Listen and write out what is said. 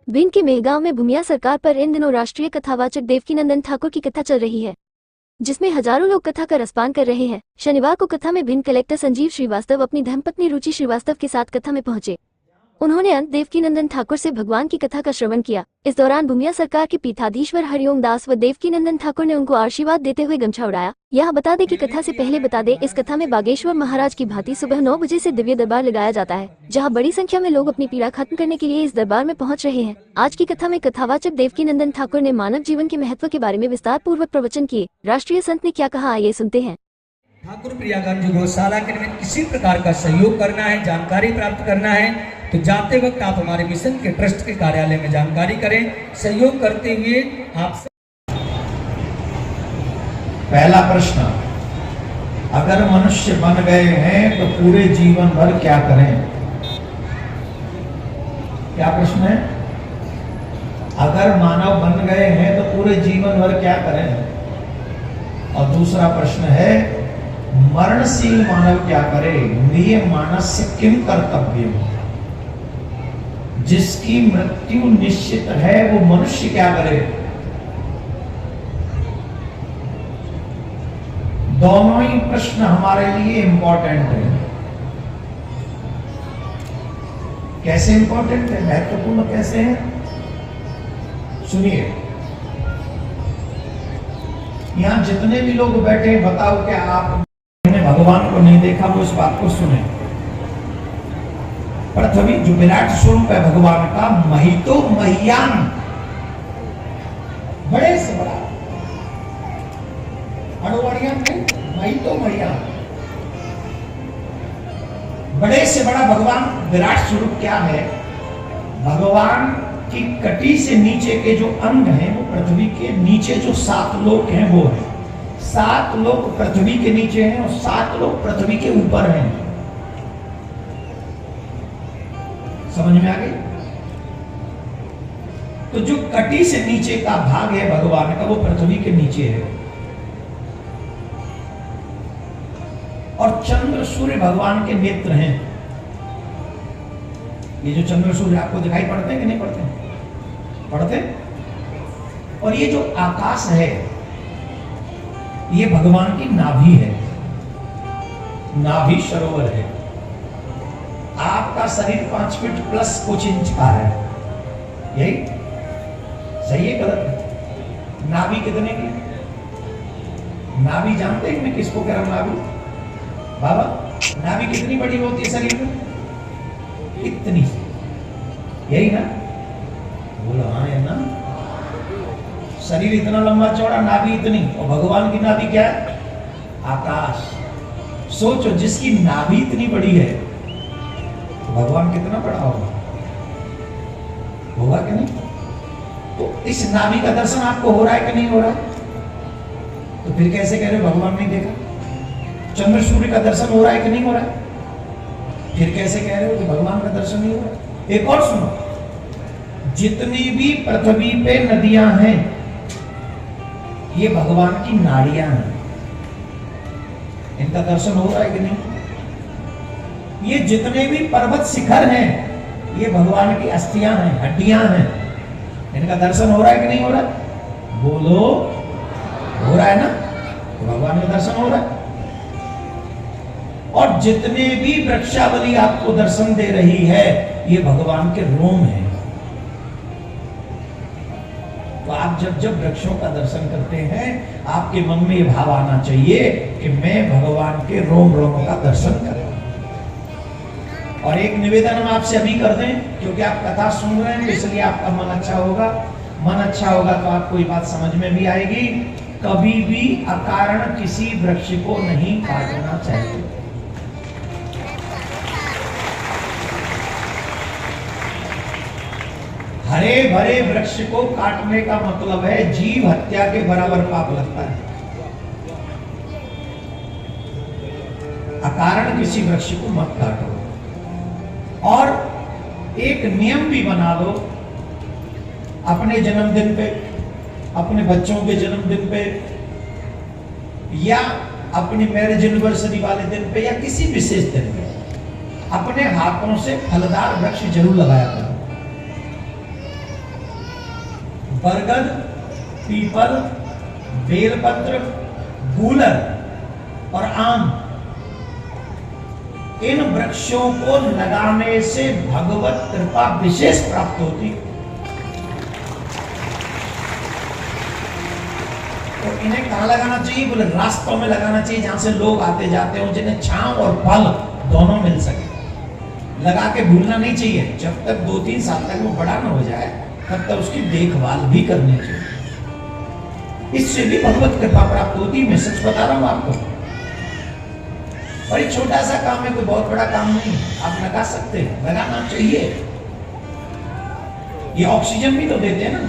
भिंड के मेहगांव में भूमिया सरकार पर इन दिनों राष्ट्रीय कथावाचक देवकीनंदन ठाकुर की कथा चल रही है, जिसमें हजारों लोग कथा का रसपान कर रहे हैं। शनिवार को कथा में भिंड कलेक्टर संजीव श्रीवास्तव अपनी धर्मपत्नी रुचि श्रीवास्तव के साथ कथा में पहुंचे। उन्होंने अंत देवकीनंदन ठाकुर से भगवान की कथा का श्रवण किया। इस दौरान भूमिया सरकार के पीठाधीश्वर हरिओम दास व देवकीनंदन ठाकुर ने उनको आशीर्वाद देते हुए गमछा उड़ाया। यह बता दें कि कथा से पहले बता दें, इस कथा में बागेश्वर महाराज की भांति सुबह 9 बजे से दिव्य दरबार लगाया जाता है, जहां बड़ी संख्या में लोग अपनी पीड़ा खत्म करने के लिए इस दरबार में पहुंच रहे हैं। आज की कथा में कथावाचक देवकीनंदन ठाकुर ने मानव जीवन के महत्व के बारे में विस्तार पूर्वक प्रवचन किए। राष्ट्रीय संत ने क्या कहा, आइए सुनते हैं। ठाकुर प्रियागंज गौशाला के निमित्त किसी प्रकार का सहयोग करना है, जानकारी प्राप्त करना है, तो जाते वक्त आप हमारे मिशन के ट्रस्ट के कार्यालय में जानकारी करें। सहयोग करते हुए आप पहला प्रश्न, अगर मनुष्य बन गए हैं तो पूरे जीवन भर क्या करें? क्या प्रश्न है? अगर मानव बन गए हैं तो पूरे जीवन भर क्या करें? और दूसरा प्रश्न है, मरणशील मानव क्या करे? निय मानस्य किम कर्तव्य? जिसकी मृत्यु निश्चित है वो मनुष्य क्या करे? दोनों ही प्रश्न हमारे लिए इंपॉर्टेंट है। कैसे इंपॉर्टेंट है, महत्वपूर्ण कैसे है, सुनिए। यहां जितने भी लोग बैठे हैं, बताओ क्या आपने भगवान को नहीं देखा? वो इस बात को सुने। पृथ्वी जो विराट स्वरूप है भगवान का, महितो महियान, बड़े से बड़ा, अड़ोड़िया में महितो महियान, बड़े से बड़ा भगवान विराट स्वरूप क्या है? भगवान की कटी से नीचे के जो अंग हैं वो पृथ्वी के नीचे जो 7 लोक हैं वो है। 7 लोक पृथ्वी के नीचे हैं और 7 लोक पृथ्वी के ऊपर हैं। समझ में आ गई? तो जो कटी से नीचे का भाग है भगवान का, वो पृथ्वी के नीचे है। और चंद्र सूर्य भगवान के नेत्र हैं। ये जो चंद्र सूर्य आपको दिखाई पड़ते हैं कि नहीं पड़ते? पड़ते। और ये जो आकाश है ये भगवान की नाभि है, नाभि सरोवर है। आपका शरीर 5 फीट प्लस कुछ इंच का है, यही सही है गलत है? नाभि कितने की? नाभि जानते हैं मैं किसको कह रहा हूं? नाभि बाबा, नाभि कितनी बड़ी होती है शरीर में? इतनी, यही ना? बोलो हाँ है ना? शरीर इतना लंबा चौड़ा, नाभि इतनी, और भगवान की नाभि क्या है? आकाश। सोचो, जिसकी नाभि इतनी बड़ी है तो भगवान कितना बड़ा होगा? होगा कि नहीं? तो इस नाभि का दर्शन आपको हो रहा है कि नहीं हो रहा है? तो फिर कैसे कह रहे हो भगवान नहीं देखा? चंद्र सूर्य का दर्शन हो रहा है कि नहीं हो रहा है? फिर कैसे कह रहे हो कि भगवान का दर्शन नहीं हो रहा है? एक और सुनो, जितनी भी पृथ्वी पे नदियां हैं ये भगवान की नाड़ियां हैं। इनका दर्शन हो रहा है कि नहीं? ये जितने भी पर्वत शिखर हैं ये भगवान की अस्थियां हैं, हड्डियां हैं। इनका दर्शन हो रहा है कि नहीं हो रहा है? बोलो, हो रहा है ना? तो भगवान का दर्शन हो रहा है। और जितने भी वृक्षावली आपको दर्शन दे रही है ये भगवान के रोम है। तो आप जब जब वृक्षों का दर्शन करते हैं आपके मन में ये भाव आना चाहिए कि मैं भगवान के रोम रोम का दर्शन कर रहा हूं। और एक निवेदन हम आपसे अभी कर दें, क्योंकि आप कथा सुन रहे हैं इसलिए आपका मन अच्छा होगा। मन अच्छा होगा तो आपको ये बात समझ में भी आएगी। कभी भी अकारण किसी वृक्ष को नहीं काटना चाहिए। हरे भरे वृक्ष को काटने का मतलब है जीव हत्या के बराबर पाप लगता है। अकारण किसी वृक्ष को मत काटो। और एक नियम भी बना लो, अपने जन्मदिन पे, अपने बच्चों के जन्मदिन पे, या अपनी मैरिज एनिवर्सरी वाले दिन पे, या किसी विशेष दिन पे अपने हाथों से फलदार वृक्ष जरूर लगाया करो। बरगद, पीपल, बेलपत्र, गूलर और आम, इन वृक्षों को लगाने से भगवत कृपा विशेष प्राप्त होती। तो इन्हें कहां लगाना चाहिए? बोले रास्तों में लगाना चाहिए, जहां से लोग आते जाते हो, जिन्हें छांव और फल दोनों मिल सके। लगा के भूलना नहीं चाहिए। जब तक 2-3 साल तक वो बड़ा ना हो जाए तब तक उसकी देखभाल भी करनी चाहिए। इससे भी भगवत कृपा प्राप्त होती। मैं सच बता रहा हूं आपको। और ये छोटा सा काम है, कोई बहुत बड़ा काम नहीं। आप लगा सकते हैं, लगाना चाहिए। ये ऑक्सीजन भी तो देते हैं ना।